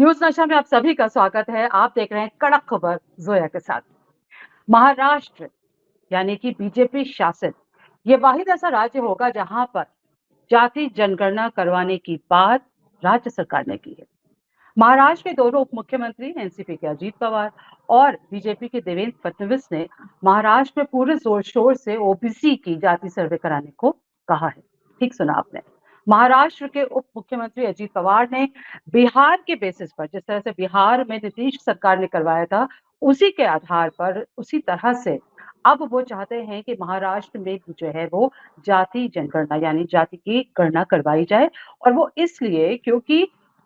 News नशा में आप सभी का स्वागत है। आप देख रहे हैं कड़क खबर जोया के साथ। महाराष्ट्र यानी कि बीजेपी शासित ये वाहिद ऐसा राज्य होगा जहां पर जाति जनगणना करवाने की बात राज्य सरकार ने की है। महाराष्ट्र के दोनों उप मुख्यमंत्री एनसीपी के अजीत पवार और बीजेपी के देवेंद्र फडणवीस ने महाराष्ट्र में पूरे जोर शोर से ओबीसी की जाति सर्वे कराने को कहा है। ठीक सुना आपने। महाराष्ट्र के उप मुख्यमंत्री अजीत पवार ने बिहार के बेसिस पर, जिस तरह से बिहार में नीतीश सरकार ने करवाया था, उसी के आधार पर, उसी तरह से अब वो चाहते हैं कि महाराष्ट्र में जो है वो जाति जनगणना यानी जाति की गणना करवाई जाए। और वो इसलिए क्योंकि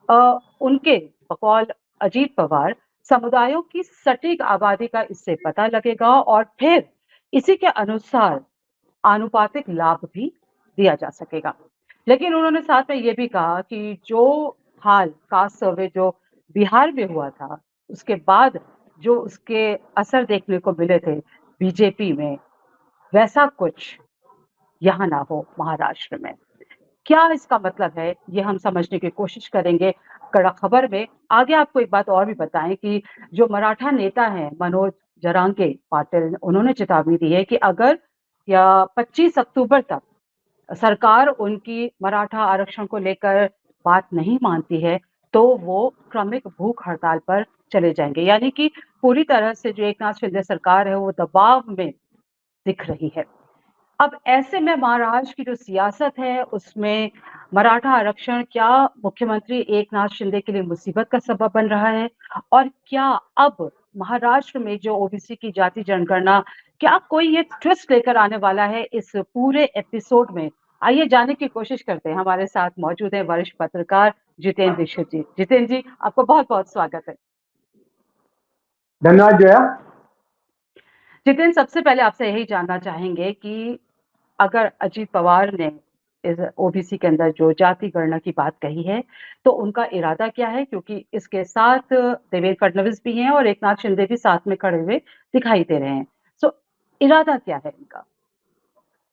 उनके बकौल अजीत पवार समुदायों की सटीक आबादी का इससे पता लगेगा और फिर इसी के अनुसार आनुपातिक लाभ भी दिया जा सकेगा। लेकिन उन्होंने साथ में ये भी कहा कि जो हाल कास्ट सर्वे जो बिहार में हुआ था, उसके बाद जो उसके असर देखने को मिले थे बीजेपी में, वैसा कुछ यहाँ ना हो महाराष्ट्र में। क्या इसका मतलब है, ये हम समझने की कोशिश करेंगे कड़क खबर में। आगे आपको एक बात और भी बताएं कि जो मराठा नेता हैं मनोज जरांगे पाटिल, उन्होंने चेतावनी दी है कि अगर या 25 अक्टूबर तक सरकार उनकी मराठा आरक्षण को लेकर बात नहीं मानती है तो वो क्रमिक भूख हड़ताल पर चले जाएंगे। यानी कि पूरी तरह से जो एकनाथ शिंदे सरकार है वो दबाव में दिख रही है। अब ऐसे में महाराष्ट्र की जो सियासत है उसमें मराठा आरक्षण क्या मुख्यमंत्री एकनाथ शिंदे के लिए मुसीबत का सबब बन रहा है? और क्या अब महाराष्ट्र में जो ओबीसी की जाति जनगणना, क्या कोई ये ट्विस्ट लेकर आने वाला है इस पूरे एपिसोड में? आइए जानने की कोशिश करते हैं। हमारे साथ मौजूद है वरिष्ठ पत्रकार जितेंद्र दीक्षित जी। जितेंद्र जी, आपको बहुत बहुत स्वागत है। धन्यवाद जया। जितेंद्र, सबसे पहले आपसे यही जानना चाहेंगे कि अगर अजीत पवार ने इस ओबीसी के अंदर जो जाति गणना की बात कही है तो उनका इरादा क्या है? क्योंकि इसके साथ देवेंद्र फडणवीस भी हैं और एकनाथ शिंदे भी साथ में खड़े हुए दिखाई दे रहे हैं। सो इरादा क्या है इनका?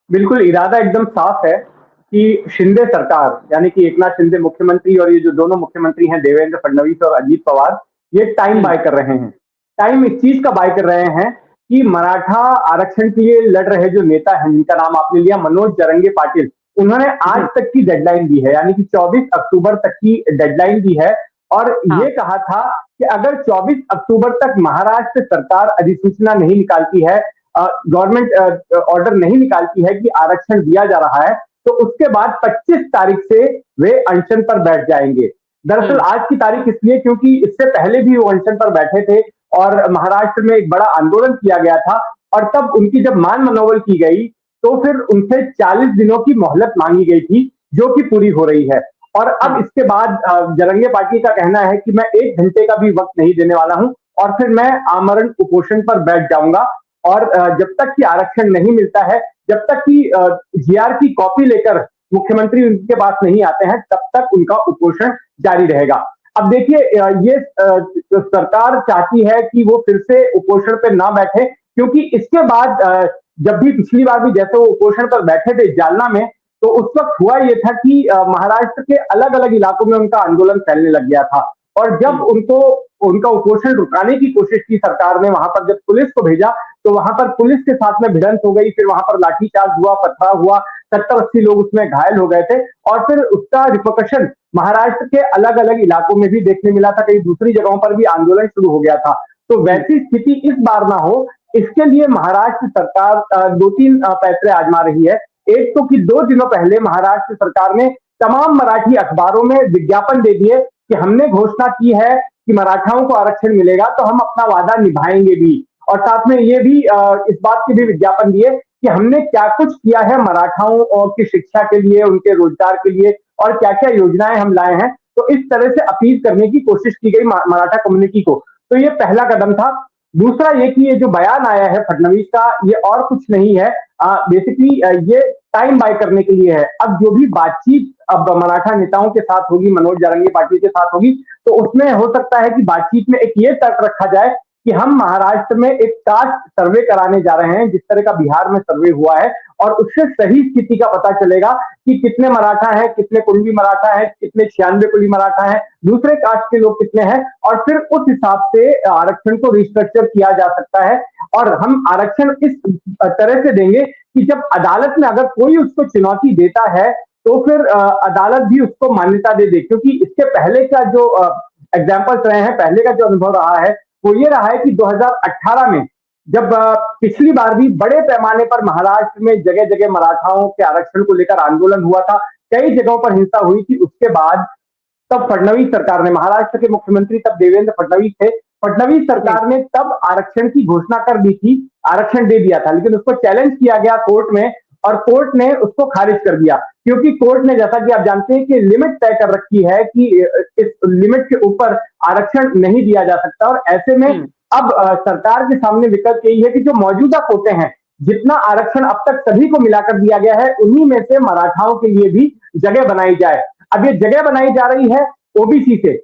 बिल्कुल, इरादा एकदम साफ है कि शिंदे सरकार यानी कि एकनाथ शिंदे मुख्यमंत्री और ये जो दोनों मुख्यमंत्री हैं देवेंद्र फडणवीस और अजीत पवार, ये टाइम बाय कर रहे हैं। टाइम इस चीज का बाय कर रहे हैं कि मराठा आरक्षण के लिए लड़ रहे जो नेता हैं, जिनका नाम आपने लिया मनोज जरंगे पाटिल, उन्होंने आज तक की डेडलाइन दी है, यानी कि 24 अक्टूबर तक की डेडलाइन दी है। और ये कहा था कि अगर 24 अक्टूबर तक महाराष्ट्र सरकार अधिसूचना नहीं निकालती है, गवर्नमेंट ऑर्डर नहीं निकालती है कि आरक्षण दिया जा रहा है, तो उसके बाद 25 तारीख से वे अनशन पर बैठ जाएंगे। दरअसल आज की तारीख इसलिए क्योंकि इससे पहले भी वो अनशन पर बैठे थे और महाराष्ट्र में एक बड़ा आंदोलन किया गया था और तब उनकी जब मान मनोवल की गई तो फिर उनसे 40 दिनों की मोहलत मांगी गई थी, जो कि पूरी हो रही है। और अब इसके बाद जरंगे पार्टी का कहना है कि मैं 1 घंटे का भी वक्त नहीं देने वाला हूं और फिर मैं आमरण उपोषण पर बैठ जाऊंगा। और जब तक कि आरक्षण नहीं मिलता है, जब तक कि जीआर की कॉपी लेकर मुख्यमंत्री उनके पास नहीं आते हैं, तब तक उनका उपोषण जारी रहेगा। अब देखिए, ये सरकार चाहती है कि वो फिर से उपोषण पर ना बैठे, क्योंकि इसके बाद जब भी पिछली बार भी जैसे वो उपोषण पर बैठे थे जालना में, तो उस वक्त हुआ ये था कि महाराष्ट्र के अलग अलग इलाकों में उनका आंदोलन फैलने लग गया था। और जब उनको उनका उपोषण रुकाने की कोशिश की सरकार ने, वहां पर जब पुलिस को भेजा तो वहां पर पुलिस के साथ में भिड़ंत हो गई, फिर वहां पर लाठीचार्ज हुआ, पथराव हुआ, 70-80 लोग उसमें घायल हो गए थे। और फिर उसका रिपरकशन महाराष्ट्र के अलग अलग इलाकों में भी देखने मिला था, कई दूसरी जगहों पर भी आंदोलन शुरू हो गया था। तो वैसी स्थिति इस बार ना हो, इसके लिए महाराष्ट्र सरकार 2-3 पैंतरे आजमा रही है। एक तो कि 2 दिनों पहले महाराष्ट्र सरकार ने तमाम मराठी अखबारों में विज्ञापन दे दिए कि हमने घोषणा की है कि मराठाओं को आरक्षण मिलेगा, तो हम अपना वादा निभाएंगे भी। और साथ में ये भी इस बात के भी विज्ञापन दिए कि हमने क्या कुछ किया है मराठाओं की शिक्षा के लिए, उनके रोजगार के लिए, और क्या क्या योजनाएं हम लाए हैं। तो इस तरह से अपील करने की कोशिश की गई मराठा कम्युनिटी को। तो ये पहला कदम था। दूसरा ये कि ये जो बयान आया है फडणवीस का, ये और कुछ नहीं है, बेसिकली ये टाइम बाय करने के लिए है। अब जो भी बातचीत अब मराठा नेताओं के साथ होगी, मनोज जरंगे पाटिल के साथ होगी, तो उसमें हो सकता है कि बातचीत में एक ये तर्क रखा जाए कि हम महाराष्ट्र में एक कास्ट सर्वे कराने जा रहे हैं, जिस तरह का बिहार में सर्वे हुआ है और उससे सही स्थिति का पता चलेगा कि कितने मराठा हैं, कितने कुणबी मराठा हैं, कितने 96 कुली मराठा हैं, दूसरे कास्ट के लोग कितने हैं, और फिर उस हिसाब से आरक्षण को रिस्ट्रक्चर किया जा सकता है। और हम आरक्षण इस तरह से देंगे कि जब अदालत में अगर कोई उसको चुनौती देता है तो फिर अदालत भी उसको मान्यता दे दे, क्योंकि इसके पहले का जो एग्जाम्पल्स रहे हैं, पहले का जो अनुभव रहा है वो ये रहा है कि 2018 में जब पिछली बार भी बड़े पैमाने पर महाराष्ट्र में जगह जगह मराठाओं के आरक्षण को लेकर आंदोलन हुआ था, कई जगहों पर हिंसा हुई थी। उसके बाद तब फडणवीस सरकार ने, महाराष्ट्र के मुख्यमंत्री तब देवेंद्र फडणवीस थे, फडणवीस सरकार ने तब आरक्षण की घोषणा कर दी थी, आरक्षण दे दिया था, लेकिन उसको चैलेंज किया गया कोर्ट में और कोर्ट ने उसको खारिज कर दिया, क्योंकि कोर्ट ने, जैसा कि आप जानते हैं, कि लिमिट तय कर रखी है कि इस लिमिट के ऊपर आरक्षण नहीं दिया जा सकता। और ऐसे में अब सरकार के सामने विकल्प यही है कि जो मौजूदा कोटे हैं, जितना आरक्षण अब तक सभी को मिलाकर दिया गया है, उन्हीं में से मराठाओं के लिए भी जगह बनाई जाए। अब ये जगह बनाई जा रही है ओबीसी से,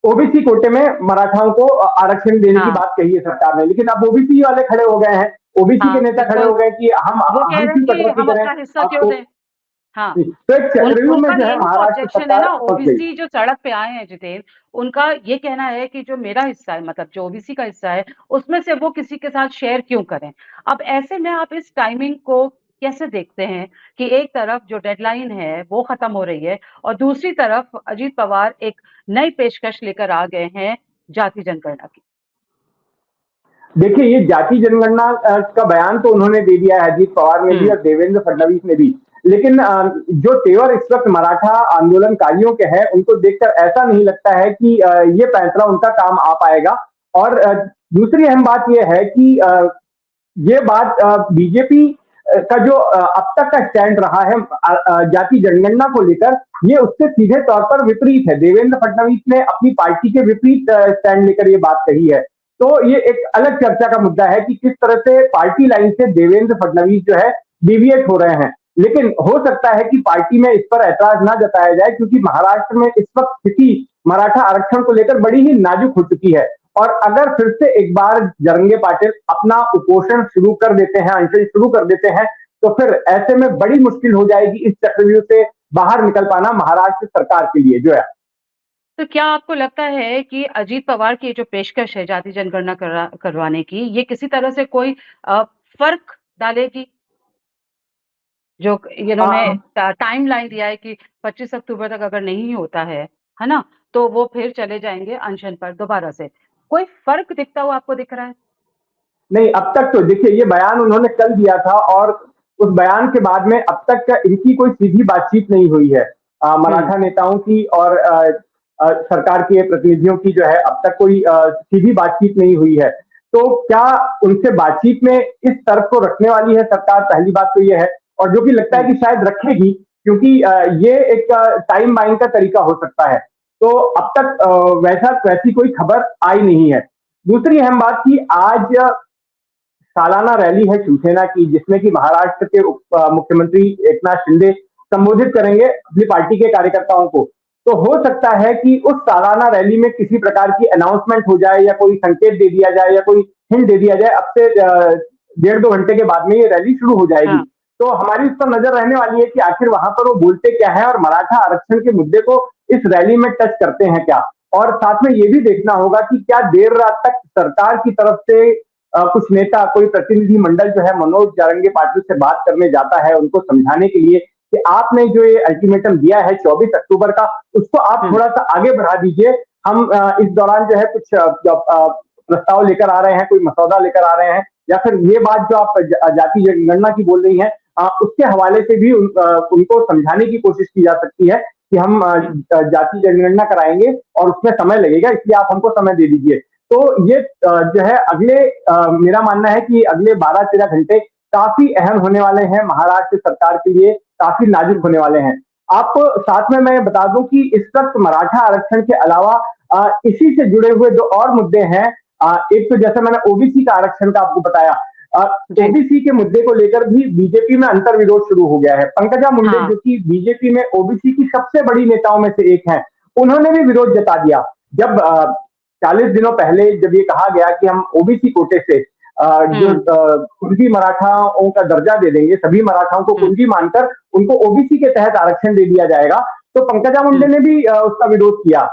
ओबीसी कोटे में मराठाओं को आरक्षण देने की बात कही है सरकार ने, लेकिन अब ओबीसी वाले खड़े हो गए हैं, ओबीसी के नेता खड़े हो गए कि हम क्यों कटौती करें। हाँ, तो एक चक्रव्यूह में जो है महाराष्ट्र ऑब्जेक्शन है ना, ओबीसी जो सड़क पे आए हैं जितेंद्र, उनका ये कहना है कि जो मेरा हिस्सा है, मतलब जो ओबीसी का हिस्सा है, उसमें से वो किसी के साथ शेयर क्यों करें। अब ऐसे में आप इस टाइमिंग को कैसे देखते हैं कि एक तरफ जो डेडलाइन है वो खत्म हो रही है और दूसरी तरफ अजीत पवार एक नई पेशकश लेकर आ गए हैं जाति जनगणना की। देखिए, ये जाति जनगणना का बयान तो उन्होंने दे दिया है, अजीत पवार ने भी और देवेंद्र फडणवीस ने भी, लेकिन जो तेवर इस वक्त मराठा आंदोलनकारियों के हैं, उनको देखकर ऐसा नहीं लगता है कि ये फैसला उनका काम आ पाएगा। और दूसरी अहम बात यह है कि ये बात बीजेपी का जो अब तक का स्टैंड रहा है जाति जनगणना को लेकर, ये उससे सीधे तौर पर विपरीत है। देवेंद्र फडणवीस ने अपनी पार्टी के विपरीत स्टैंड लेकर ये बात कही है, तो ये एक अलग चर्चा का मुद्दा है कि किस तरह से पार्टी लाइन से देवेंद्र फडणवीस जो है डिविएट हो रहे हैं। लेकिन हो सकता है कि पार्टी में इस पर ऐतराज ना जताया जाए, क्योंकि महाराष्ट्र में इस वक्त स्थिति मराठा आरक्षण को लेकर बड़ी ही नाजुक हो चुकी है। और अगर फिर से एक बार जरंगे पाटिल अपना उपोषण शुरू कर देते हैं, अनशन शुरू कर देते हैं, तो फिर ऐसे में बड़ी मुश्किल हो जाएगी इस चक्रव्यूह से बाहर निकल पाना महाराष्ट्र सरकार के लिए जो है। तो क्या आपको लगता है कि अजीत पवार की जो पेशकश है जाति जनगणना करवाने की, ये किसी तरह से कोई फर्क डालेगी? जो इन्होंने टाइम लाइन दिया है कि 25 अक्टूबर तक अगर नहीं होता है ना, तो वो फिर चले जाएंगे अनशन पर दोबारा से। कोई फर्क दिखता हुआ आपको दिख रहा है? नहीं, अब तक तो देखिए, ये बयान उन्होंने कल दिया था और उस बयान के बाद में अब तक का इनकी कोई सीधी बातचीत नहीं हुई है मराठा नेताओं की और सरकार के प्रतिनिधियों की जो है अब तक कोई सीधी बातचीत नहीं हुई है। तो क्या उनसे बातचीत में इस तर्क को रखने वाली है सरकार? पहली बात तो ये है, और जो कि लगता है कि शायद रखेगी, क्योंकि ये एक टाइम बाइंग का तरीका हो सकता है। तो अब तक वैसी कोई खबर आई नहीं है। दूसरी अहम बात की, आज सालाना रैली है शिवसेना की, जिसमें कि महाराष्ट्र के मुख्यमंत्री एकनाथ शिंदे संबोधित करेंगे अपनी पार्टी के कार्यकर्ताओं को। तो हो सकता है कि उस सालाना रैली में किसी प्रकार की अनाउंसमेंट हो जाए या कोई संकेत दे दिया जाए या कोई हिंट दे दिया जाए। अब से 1.5-2 घंटे के बाद में ये रैली शुरू हो जाएगी। तो हमारी उस पर नजर रहने वाली है कि आखिर वहां पर वो बोलते क्या है और मराठा आरक्षण के मुद्दे को इस रैली में टच करते हैं क्या। और साथ में ये भी देखना होगा कि क्या देर रात तक सरकार की तरफ से कुछ नेता, कोई प्रतिनिधि मंडल जो है मनोज जरंगे पाटिल से बात करने जाता है उनको समझाने के लिए कि आपने जो ये अल्टीमेटम दिया है 24 अक्टूबर का, उसको आप थोड़ा सा आगे बढ़ा दीजिए। हम इस दौरान जो है कुछ प्रस्ताव लेकर आ रहे हैं, कोई मसौदा लेकर आ रहे हैं, या फिर ये बात जो आप जाति जनगणना की बोल रही हैं उसके हवाले से भी उनको समझाने की कोशिश की जा सकती है कि हम जाति जनगणना कराएंगे और उसमें समय लगेगा, इसलिए आप हमको समय दे दीजिए। तो ये जो है मेरा मानना है कि अगले 12-13 घंटे काफी अहम होने वाले हैं महाराष्ट्र सरकार के लिए, काफी नाजुक होने वाले हैं। आपको साथ में मैं बता दूं कि इस वक्त मराठा आरक्षण के अलावा इसी से जुड़े हुए 2 और मुद्दे हैं। एक तो जैसे मैंने ओबीसी का आरक्षण का आपको बताया, ओबीसी के मुद्दे को लेकर भी बीजेपी में अंतर विरोध शुरू हो गया है। पंकजा मुंडे जो कि बीजेपी में ओबीसी की सबसे बड़ी नेताओं में से एक हैं, उन्होंने भी विरोध जता दिया। जब 40 दिनों पहले जब ये कहा गया कि हम ओबीसी कोटे से जो कुणबी मराठाओं का दर्जा दे देंगे, सभी मराठाओं को कुणबी मानकर उनको ओबीसी के तहत आरक्षण दे दिया जाएगा। तो पंकजा मुंडे ने भी उसका विरोध किया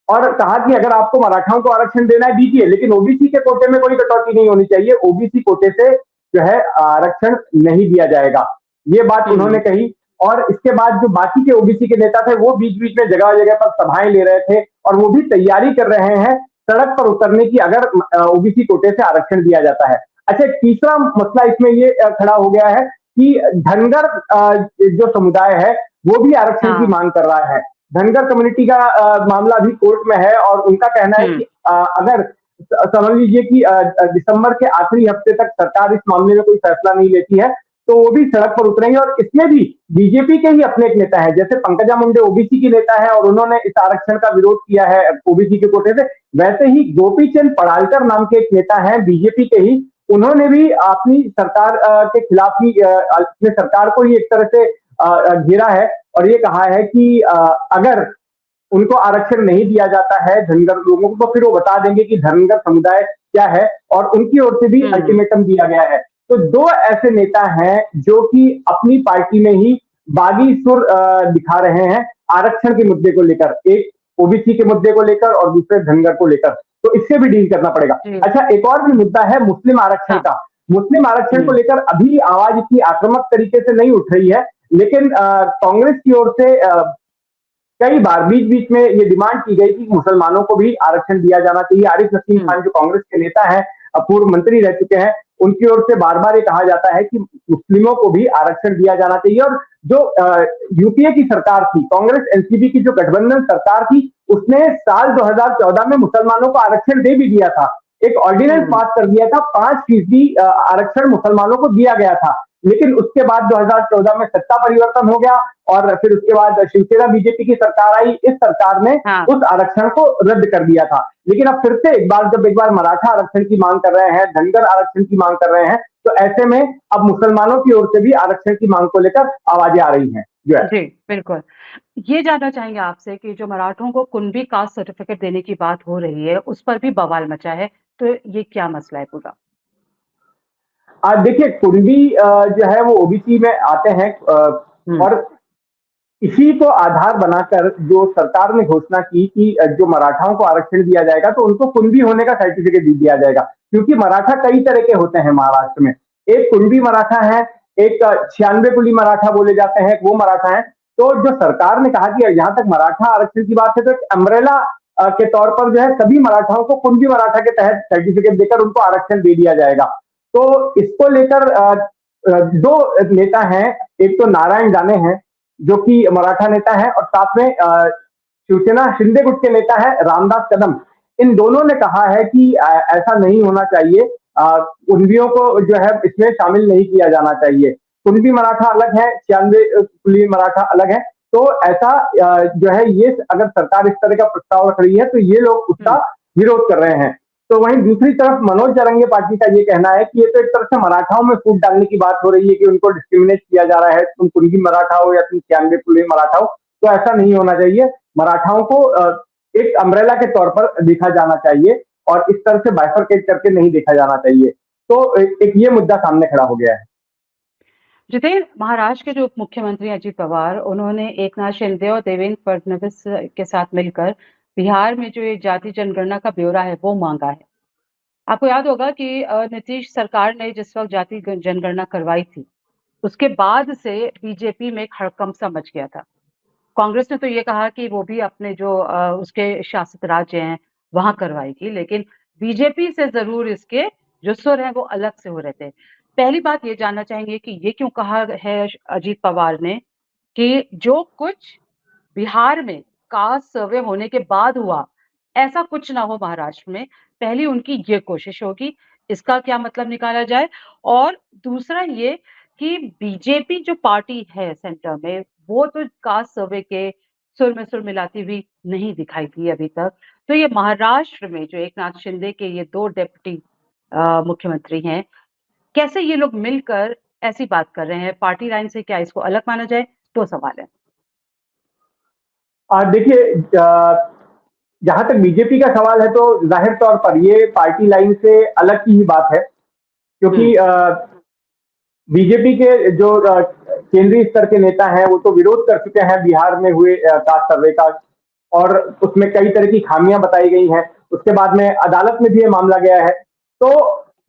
और कहा कि अगर आपको मराठाओं को आरक्षण देना है दीजिए, लेकिन ओबीसी के कोटे में कोई कटौती नहीं होनी चाहिए, ओबीसी कोटे से जो है आरक्षण नहीं दिया जाएगा, ये बात उन्होंने कही। और इसके बाद जो बाकी के ओबीसी के नेता थे वो बीच बीच में जगह जगह पर सभाएं ले रहे थे और वो भी तैयारी कर रहे हैं सड़क पर उतरने की अगर ओबीसी कोटे से आरक्षण दिया जाता है। अच्छा, तीसरा मसला इसमें ये खड़ा हो गया है कि धनगर जो समुदाय है वो भी आरक्षण की मांग कर रहा है। धनगर कम्युनिटी का मामला अभी कोर्ट में है और उनका कहना है कि अगर समझ लीजिए कि दिसंबर के आखिरी हफ्ते तक सरकार इस मामले में कोई फैसला नहीं लेती है तो वो भी सड़क पर उतरेंगे। और इसमें भी बीजेपी के ही अपने एक नेता है, जैसे पंकजा मुंडे ओबीसी की नेता है और उन्होंने इस आरक्षण का विरोध किया है ओबीसी के कोटे से, वैसे ही गोपी चंद पड़ालकर नाम के एक नेता है बीजेपी के ही, उन्होंने भी अपनी सरकार के खिलाफ ही अपने सरकार को ही एक तरह से घेरा है और ये कहा है कि अगर उनको आरक्षण नहीं दिया जाता है धनगर लोगों को तो फिर वो बता देंगे कि धनगर समुदाय क्या है और उनकी ओर से भी अल्टीमेटम दिया गया है। तो दो ऐसे नेता हैं जो कि अपनी पार्टी में ही बागी सुर दिखा रहे हैं आरक्षण के मुद्दे को लेकर, एक ओबीसी के मुद्दे को लेकर और दूसरे धनगर को लेकर, तो इससे भी डील करना पड़ेगा। अच्छा, एक और भी मुद्दा है मुस्लिम आरक्षण का। मुस्लिम आरक्षण को लेकर अभी आवाज इतनी आक्रामक तरीके से नहीं उठ रही है, लेकिन कांग्रेस की ओर से कई बार बीच बीच में ये डिमांड की गई कि मुसलमानों को भी आरक्षण दिया जाना चाहिए। आरिफ नसीम खान जो कांग्रेस के नेता हैं, पूर्व मंत्री रह चुके हैं, उनकी ओर से बार बार ये कहा जाता है कि मुस्लिमों को भी आरक्षण दिया जाना चाहिए। और जो यूपीए की सरकार थी, कांग्रेस एनसीपी की जो गठबंधन सरकार थी, उसने साल 2014 में मुसलमानों को आरक्षण दे भी दिया था, एक ऑर्डिनेंस पास कर दिया था, 5% आरक्षण मुसलमानों को दिया गया था। लेकिन उसके बाद 2014 में सत्ता परिवर्तन हो गया और फिर उसके बाद शिवसेना बीजेपी की सरकार आई, इस सरकार ने उस आरक्षण को रद्द कर दिया था। लेकिन अब फिर से एक बार मराठा आरक्षण की मांग कर रहे हैं, धनगर आरक्षण की मांग कर रहे हैं, तो ऐसे में अब मुसलमानों की ओर से भी आरक्षण की मांग को लेकर आवाजें आ रही हैं। जी बिल्कुल, ये जानना चाहेंगे आपसे कि जो मराठों को कुणबी कास्ट सर्टिफिकेट देने की बात हो रही है उस पर भी बवाल मचा है, तो ये क्या मसला है पूरा? देखिए, कुणबी जो है वो ओबीसी में आते हैं और इसी को आधार बनाकर जो सरकार ने घोषणा की कि जो मराठाओं को आरक्षण दिया जाएगा तो उनको कुणबी होने का सर्टिफिकेट दे दिया जाएगा, क्योंकि मराठा कई तरह के होते हैं महाराष्ट्र में। एक कुणबी मराठा है, एक 96 कुली मराठा बोले जाते हैं, वो मराठा है। तो जो सरकार ने कहा कि जहां तक मराठा आरक्षण की बात है तो एक अम्ब्रेला के तौर पर जो है सभी मराठाओं को कुणबी मराठा के तहत सर्टिफिकेट देकर उनको आरक्षण दे दिया जाएगा। तो इसको लेकर दो नेता हैं, एक तो नारायण जाने हैं जो कि मराठा नेता है और साथ में शिवसेना शिंदे गुट के नेता है रामदास कदम। इन दोनों ने कहा है कि ऐसा नहीं होना चाहिए, कुणबियों को जो है इसमें शामिल नहीं किया जाना चाहिए। कुणबी मराठा अलग है, 96 कुली मराठा अलग है। तो ऐसा जो है ये अगर सरकार इस तरह का प्रस्ताव रख रही है तो ये लोग उसका विरोध कर रहे हैं। तो वहीं दूसरी तरफ मनोज जरंगे पार्टी का ये कहना है कि ये तो एक तरह से मराठाओं में फूट डालने की बात हो रही है कि उनको डिस्क्रिमिनेट किया जा रहा है, तुम कुणबी मराठा हो या तुम 96 कुली मराठा हो, तो ऐसा नहीं होना चाहिए। मराठाओं को एक अम्ब्रेला के तौर पर देखा जाना चाहिए और इस तरह से बाइफरकेट करके नहीं देखा जाना चाहिए। तो एक ये मुद्दा सामने खड़ा हो गया है। जितेंद्र, महाराष्ट्र के जो उप मुख्यमंत्री अजीत पवार, उन्होंने एकनाथ शिंदे और देवेंद्र फडणवीस के साथ मिलकर बिहार में जो ये जाति जनगणना का ब्यौरा है वो मांगा है। आपको याद होगा कि नीतीश सरकार ने जिस वक्त जाति जनगणना करवाई थी उसके बाद से बीजेपी में एक हड़कंप सा मच गया था। कांग्रेस ने तो ये कहा कि वो भी अपने जो उसके शासित राज्य हैं वहां करवाएगी, लेकिन बीजेपी से जरूर इसके जो सुर हैं वो अलग से हो रहे थे। पहली बात ये जानना चाहेंगे कि ये क्यों कहा है अजीत पवार ने कि जो कुछ बिहार में कास्ट सर्वे होने के बाद हुआ ऐसा कुछ ना हो महाराष्ट्र में, पहली उनकी ये कोशिश होगी, इसका क्या मतलब निकाला जाए। और दूसरा ये कि बीजेपी जो पार्टी है सेंटर में वो तो कास्ट सर्वे के सुर में सुर मिलाती हुई नहीं दिखाई दी अभी तक। तो ये महाराष्ट्र में जो एकनाथ शिंदे के ये दो डिप्टी मुख्यमंत्री हैं, कैसे ये लोग मिलकर ऐसी बात कर रहे हैं? पार्टी लाइन से क्या इसको अलग माना जाए? तो सवाल है। देखिए, जहां तक बीजेपी का सवाल है तो जाहिर तौर पर ये पार्टी लाइन से अलग की ही बात है। क्योंकि बीजेपी के जो केंद्रीय स्तर के नेता हैं वो तो विरोध कर चुके हैं बिहार में हुए कास्ट सर्वे का, और उसमें कई तरह की खामियां बताई गई हैं। उसके बाद में अदालत में भी ये मामला गया है। तो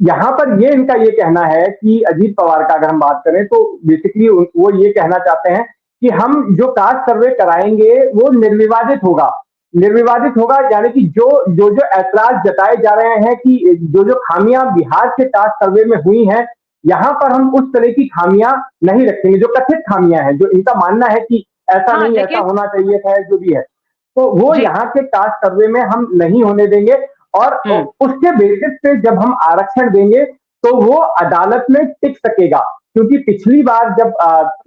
यहाँ पर ये इनका ये कहना है कि अजीत पवार का अगर हम बात करें तो बेसिकली वो ये कहना चाहते हैं कि हम जो कास्ट सर्वे कराएंगे वो निर्विवादित होगा। निर्विवादित होगा यानी कि जो जो जो ऐतराज जताए जा रहे हैं कि जो जो खामियां बिहार के कास्ट सर्वे में हुई हैं, यहाँ पर हम उस तरह की खामियां नहीं रखेंगे, जो कथित खामियां हैं, जो इनका मानना है कि ऐसा हाँ, नहीं, ऐसा होना चाहिए था, जो भी है, तो वो जी। यहाँ के कास्ट सर्वे में हम नहीं होने देंगे। और उसके बेसिस पे जब हम आरक्षण देंगे तो वो अदालत में टिक सकेगा, क्योंकि पिछली बार जब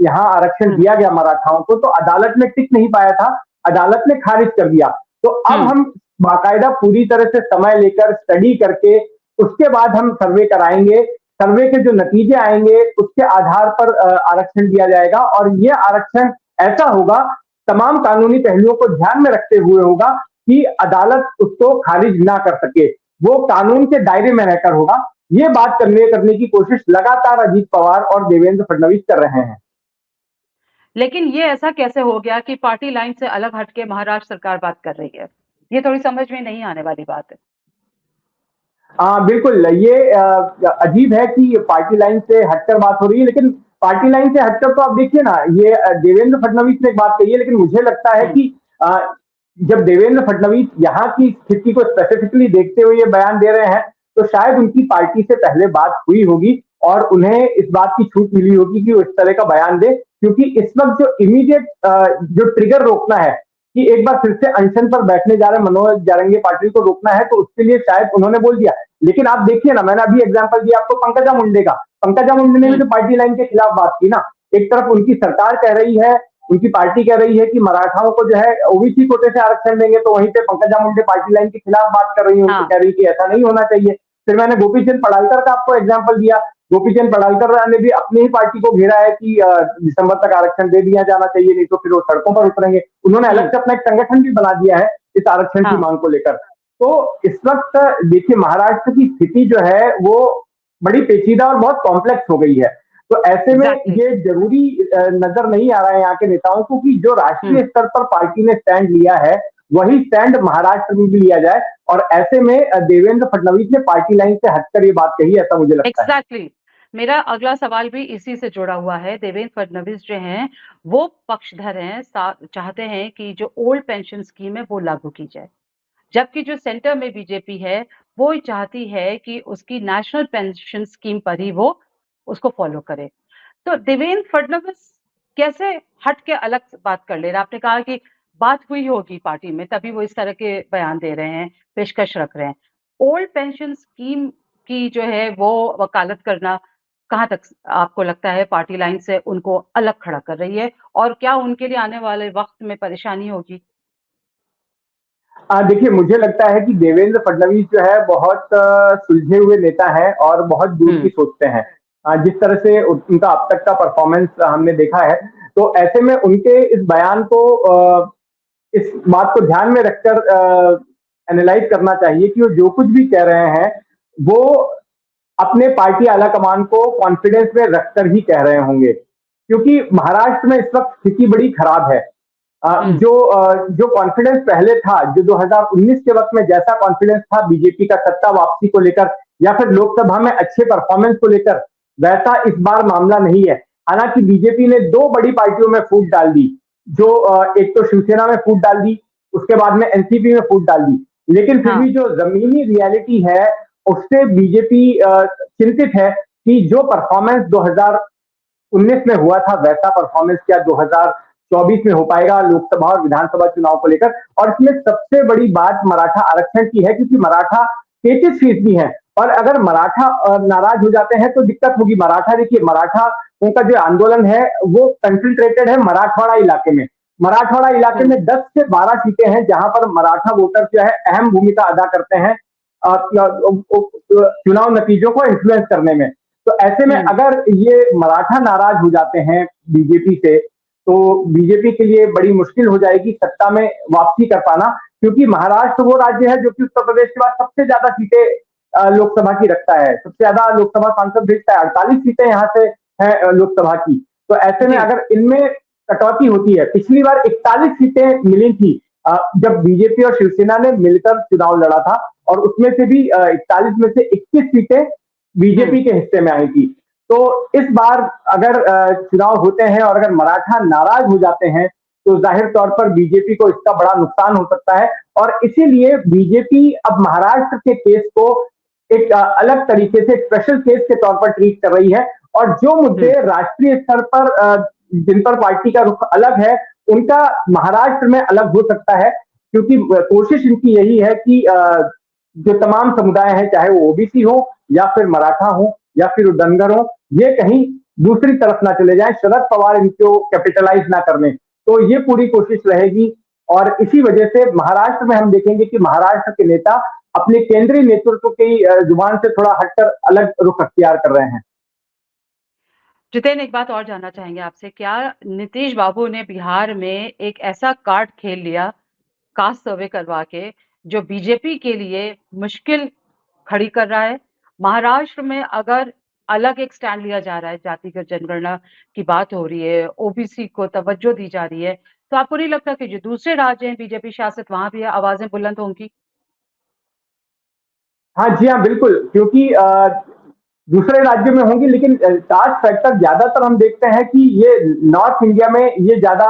यहाँ आरक्षण दिया गया मराठाओं को तो अदालत में टिक नहीं पाया था, अदालत ने खारिज कर दिया। तो अब हम बाकायदा पूरी तरह से समय लेकर स्टडी करके उसके बाद हम सर्वे कराएंगे। सर्वे के जो नतीजे आएंगे उसके आधार पर आरक्षण दिया जाएगा, और ये आरक्षण ऐसा होगा, तमाम कानूनी पहलुओं को ध्यान में रखते हुए होगा कि अदालत उसको खारिज ना कर सके, वो कानून के दायरे में रहकर होगा। ये बात करने की कोशिश लगातार अजीत पवार और देवेंद्र फडणवीस कर रहे हैं। लेकिन ये ऐसा कैसे हो गया कि पार्टी लाइन से अलग हटके महाराष्ट्र सरकार बात कर रही है? ये थोड़ी समझ में नहीं आने वाली बात है। बिल्कुल, ये अजीब है कि पार्टी लाइन से हटकर बात हो रही है, लेकिन पार्टी लाइन से हटकर तो आप देखिए ना, ये देवेंद्र फडणवीस ने एक बात कही है, लेकिन मुझे लगता है कि जब देवेंद्र फडणवीस यहाँ की स्थिति को स्पेसिफिकली देखते हुए ये बयान दे रहे हैं, तो शायद उनकी पार्टी से पहले बात हुई होगी और उन्हें इस बात की छूट मिली होगी कि वो इस तरह का बयान दे, क्योंकि इस वक्त जो इमीडिएट जो ट्रिगर रोकना है कि एक बार फिर से अनशन पर बैठने जा रहे मनोज जारंगी पाटिल को रोकना है, तो उसके लिए शायद उन्होंने बोल दिया। लेकिन आप देखिए ना, मैंने अभी एग्जांपल दिया आपको पंकजा मुंडे का, पंकजा मुंडे ने भी तो पार्टी लाइन के खिलाफ बात की ना। एक तरफ उनकी सरकार कह रही है, उनकी पार्टी कह रही है कि मराठाओं को जो है ओबीसी कोटे से आरक्षण देंगे, तो वहीं पे पंकजा मुंडे पार्टी लाइन के खिलाफ बात कर रही है, उनको कह रही है कि ऐसा नहीं होना चाहिए। फिर मैंने गोपीचंद पड़ालकर का आपको एग्जाम्पल दिया, गोपीचंद पड़ालकर ने भी अपनी ही पार्टी को घेरा है कि दिसंबर तक आरक्षण दे दिया जाना चाहिए, नहीं तो फिर वो सड़कों पर उतरेंगे। उन्होंने अलग से अपना एक संगठन भी बना दिया है इस आरक्षण की मांग को लेकर। तो इस वक्त देखिए महाराष्ट्र की स्थिति जो है वो बड़ी पेचीदा और बहुत कॉम्प्लेक्स हो गई है। तो ऐसे में ये जरूरी नजर नहीं आ रहा है यहाँ के नेताओं को कि जो राष्ट्रीय स्तर पर पार्टी ने स्टैंड लिया है वही स्टैंड महाराष्ट्र में भी लिया जाए, और ऐसे में देवेंद्र फडणवीस ने पार्टी लाइन से हटकर ये बात कही, ऐसा मुझे लगता है। एग्जैक्टली। मेरा अगला सवाल भी इसी से जुड़ा हुआ है। देवेंद्र फडणवीस जो हैं वो पक्षधर हैं, चाहते हैं कि जो ओल्ड पेंशन स्कीम है वो लागू की जाए, जबकि जो सेंटर में बीजेपी है वो चाहती है कि उसकी नेशनल पेंशन स्कीम पर ही वो उसको फॉलो करे। तो देवेंद्र फडणवीस कैसे हट के अलग बात कर ले रहे? आपने कहा कि बात हुई होगी पार्टी में, तभी वो इस तरह के बयान दे रहे हैं, पेशकश रख रहे हैं। ओल्ड पेंशन स्कीम की जो है वो वकालत करना कहाँ तक आपको लगता है पार्टी लाइन से उनको अलग खड़ा कर रही है, और क्या उनके लिए आने वाले वक्त में परेशानी होगी? देखिए मुझे लगता है कि देवेंद्र फडणवीस जो है बहुत सुलझे हुए नेता है और बहुत दूर की सोचते हैं। जिस तरह से उनका अब तक का परफॉर्मेंस हमने देखा है, तो ऐसे में उनके इस बयान को इस बात को ध्यान में रखकर एनालाइज करना चाहिए कि वो जो कुछ भी कह रहे हैं वो अपने पार्टी आला कमान को कॉन्फिडेंस में रखकर ही कह रहे होंगे, क्योंकि महाराष्ट्र में इस वक्त स्थिति बड़ी खराब है। जो कॉन्फिडेंस पहले था, जो 2019 के वक्त में जैसा कॉन्फिडेंस था बीजेपी का सत्ता वापसी को लेकर या फिर लोकसभा में अच्छे परफॉर्मेंस को लेकर, वैसा इस बार मामला नहीं है। हालांकि बीजेपी ने दो बड़ी पार्टियों में फूट डाल दी, जो एक तो शिवसेना में फूट डाल दी, उसके बाद में एनसीपी में फूट डाल दी, लेकिन फिर भी जो जमीनी रियलिटी है उससे बीजेपी चिंतित है कि जो परफॉर्मेंस 2019 में हुआ था वैसा परफॉर्मेंस क्या 2024 में हो पाएगा लोकसभा और विधानसभा चुनाव को लेकर। और इसमें सबसे बड़ी बात मराठा आरक्षण की है, क्योंकि मराठा 33% है, और अगर मराठा नाराज हो जाते हैं तो दिक्कत होगी। मराठा देखिए, मराठा उनका जो आंदोलन है वो कंसंट्रेटेड है मराठवाड़ा इलाके में। मराठवाड़ा इलाके में 10 से 12 सीटें हैं जहां पर मराठा वोटर जो है अहम भूमिका अदा करते हैं चुनाव नतीजों को इन्फ्लुएंस करने में। तो ऐसे में अगर ये मराठा नाराज हो जाते हैं बीजेपी से, तो बीजेपी के लिए बड़ी मुश्किल हो जाएगी सत्ता में वापसी कर पाना, क्योंकि महाराष्ट्र वो राज्य है जो कि उत्तर प्रदेश के बाद सबसे ज्यादा सीटें लोकसभा की रखता है, सबसे ज्यादा लोकसभा सांसद भेजता है, 48 सीटें यहाँ से है लोकसभा की। तो ऐसे में अगर इनमें कटौती होती है, पिछली बार 41 सीटें मिली थी जब बीजेपी और शिवसेना ने मिलकर चुनाव लड़ा था, और उसमें से भी 41 में से 21 सीटें बीजेपी के हिस्से में आई थी। तो इस बार अगर चुनाव होते हैं और अगर मराठा नाराज हो जाते हैं तो जाहिर तौर पर बीजेपी को इसका बड़ा नुकसान हो सकता है, और इसीलिए बीजेपी अब महाराष्ट्र के केस को एक अलग तरीके से स्पेशल केस के तौर पर ट्रीट कर रही है, और जो मुद्दे राष्ट्रीय स्तर पर जिन पर पार्टी का रुख अलग है, उनका महाराष्ट्र में अलग हो सकता है, क्योंकि कोशिश इनकी यही है कि जो तमाम समुदाय हैं, चाहे वो ओबीसी हो या फिर मराठा हो या फिर धनगर हो, ये कहीं दूसरी तरफ ना चले जाएं, शरद पवार इनको कैपिटलाइज ना करने। तो ये पूरी कोशिश रहेगी, और इसी वजह से महाराष्ट्र में हम देखेंगे कि महाराष्ट्र के नेता अपने केंद्रीय नेतृत्व की जुबान से थोड़ा हटकर अलग रुख अख्तियार कर रहे हैं। जितेन, एक बात और जानना चाहेंगे आपसे, क्या नीतीश बाबू ने बिहार में एक ऐसा कार्ड खेल लिया कास्ट सर्वे करवा के जो बीजेपी के लिए मुश्किल खड़ी कर रहा है? महाराष्ट्र में अगर अलग एक स्टैंड लिया जा रहा है, जातिगत जनगणना की बात हो रही है, ओबीसी को तवज्जो दी जा रही है, तो आपको नहीं लगता कि जो दूसरे राज्य हैं बीजेपी शासित, वहां भी आवाजें बुलंद होंगी? हाँ जी, हाँ बिल्कुल, क्योंकि दूसरे राज्यों में होंगी, लेकिन कास्ट फैक्टर ज्यादातर हम देखते हैं कि ये नॉर्थ इंडिया में ये ज्यादा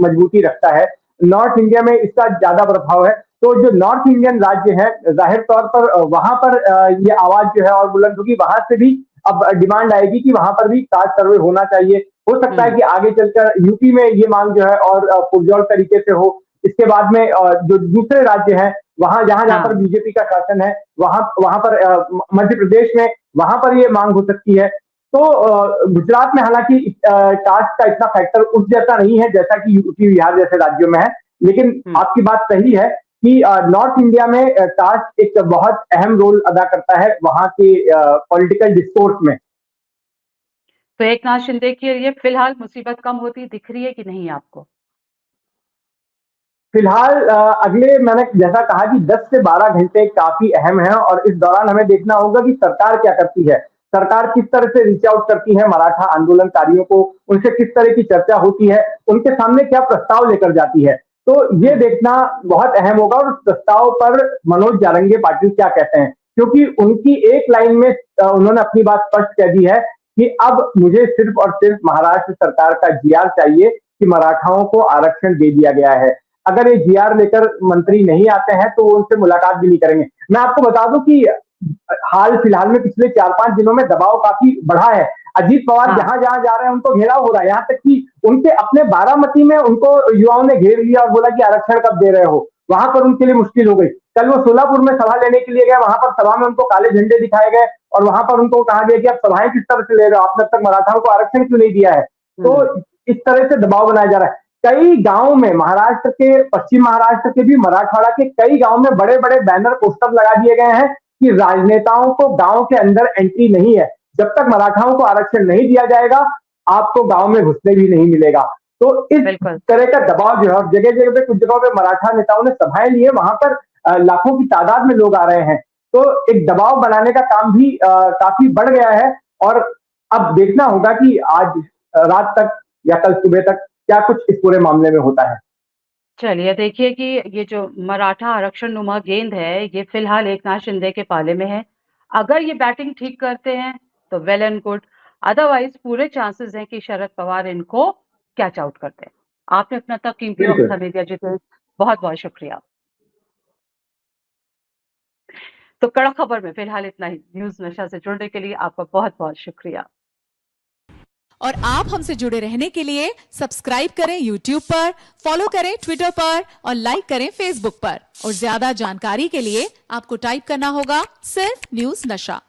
मजबूती रखता है, नॉर्थ इंडिया में इसका ज्यादा प्रभाव है। तो जो नॉर्थ इंडियन राज्य है, जाहिर तौर पर वहां पर ये आवाज जो है और बुलंद होगी, वहां से भी अब डिमांड आएगी कि वहां पर भी कास्ट सर्वे होना चाहिए। हो सकता है कि आगे चलकर यूपी में ये मांग जो है और पुरजोर तरीके से हो। इसके बाद में जो दूसरे राज्य हैं, वहां जहां पर बीजेपी का शासन है, वहां पर मध्य प्रदेश में वहां पर ये मांग हो सकती है। तो गुजरात में हालांकि कास्ट का इतना फैक्टर उस जैसा नहीं है जैसा कि यूपी बिहार जैसे राज्यों में है, लेकिन आपकी बात सही है कि नॉर्थ इंडिया में कास्ट एक बहुत अहम रोल अदा करता है वहां के पॉलिटिकल डिस्कोर्स में। तो एकनाथ शिंदे के लिए फिलहाल मुसीबत कम होती दिख रही है कि नहीं आपको? फिलहाल अगले, मैंने जैसा कहा कि 10 से 12 घंटे काफी अहम हैं, और इस दौरान हमें देखना होगा कि सरकार क्या करती है, सरकार किस तरह से रीच आउट करती है मराठा आंदोलनकारियों को, उनसे किस तरह की चर्चा होती है, उनके सामने क्या प्रस्ताव लेकर जाती है। तो ये देखना बहुत अहम होगा, और उस प्रस्ताव पर मनोज जारंगे पाटिल क्या कहते हैं, क्योंकि उनकी एक लाइन में उन्होंने अपनी बात स्पष्ट कह दी है कि अब मुझे सिर्फ और सिर्फ महाराष्ट्र सरकार का जीआर चाहिए कि मराठाओं को आरक्षण दे दिया गया है। अगर ये जीआर लेकर मंत्री नहीं आते हैं तो वो उनसे मुलाकात भी नहीं करेंगे। मैं आपको बता दूं कि हाल फिलहाल में पिछले 4-5 दिनों में दबाव काफी बढ़ा है। अजीत पवार जहां जहां जा रहे हैं उनको घेराव हो रहा है, यहाँ तक कि उनके अपने बारामती में उनको युवाओं ने घेर लिया और बोला कि आरक्षण कब दे रहे हो। वहां पर उनके लिए मुश्किल हो गई। कल वो सोलापुर में सभा लेने के लिए गए, वहां पर सभा में उनको काले झंडे दिखाए गए और वहां पर उनको कहा गया कि आप सभाएं किस तरह से ले रहे हो, आपने अब तक मराठाओं को आरक्षण क्यों नहीं दिया है। तो इस तरह से दबाव बनाया जा रहा है। कई गांव में, महाराष्ट्र के, पश्चिम महाराष्ट्र के भी, मराठवाड़ा के कई गांव में बड़े बड़े बैनर पोस्टर लगा दिए गए हैं कि राजनेताओं को गांव के अंदर एंट्री नहीं है, जब तक मराठाओं को आरक्षण नहीं दिया जाएगा आपको गांव में घुसने भी नहीं मिलेगा। तो इस तरह का दबाव जो है, जगह जगह पे, कुछ जगहों पे मराठा नेताओं ने सभाएं ली है, वहां पर लाखों की तादाद में लोग आ रहे हैं। तो एक दबाव बनाने का काम भी काफी बढ़ गया है, और अब देखना होगा कि आज रात तक या कल सुबह तक क्या कुछ इस पूरे मामले में होता है। चलिए, देखिए कि ये जो मराठा आरक्षण नुमा गेंद है, ये फिलहाल एकनाथ शिंदे के पाले में है। अगर ये बैटिंग ठीक करते हैं तो वेल एंड गुड, अदरवाइज पूरे चांसेस हैं कि शरद पवार इनको कैच आउट करते हैं। आपने अपना तक कीमती वक्त हमें दिया जितेन, बहुत बहुत शुक्रिया। तो कड़क खबर में फिलहाल इतना ही। न्यूज नशा से जुड़ने के लिए आपका बहुत बहुत शुक्रिया। और आप हमसे जुड़े रहने के लिए सब्सक्राइब करें YouTube पर, फॉलो करें ट्विटर पर और लाइक करें Facebook पर। और ज्यादा जानकारी के लिए आपको टाइप करना होगा सिर्फ न्यूज नशा।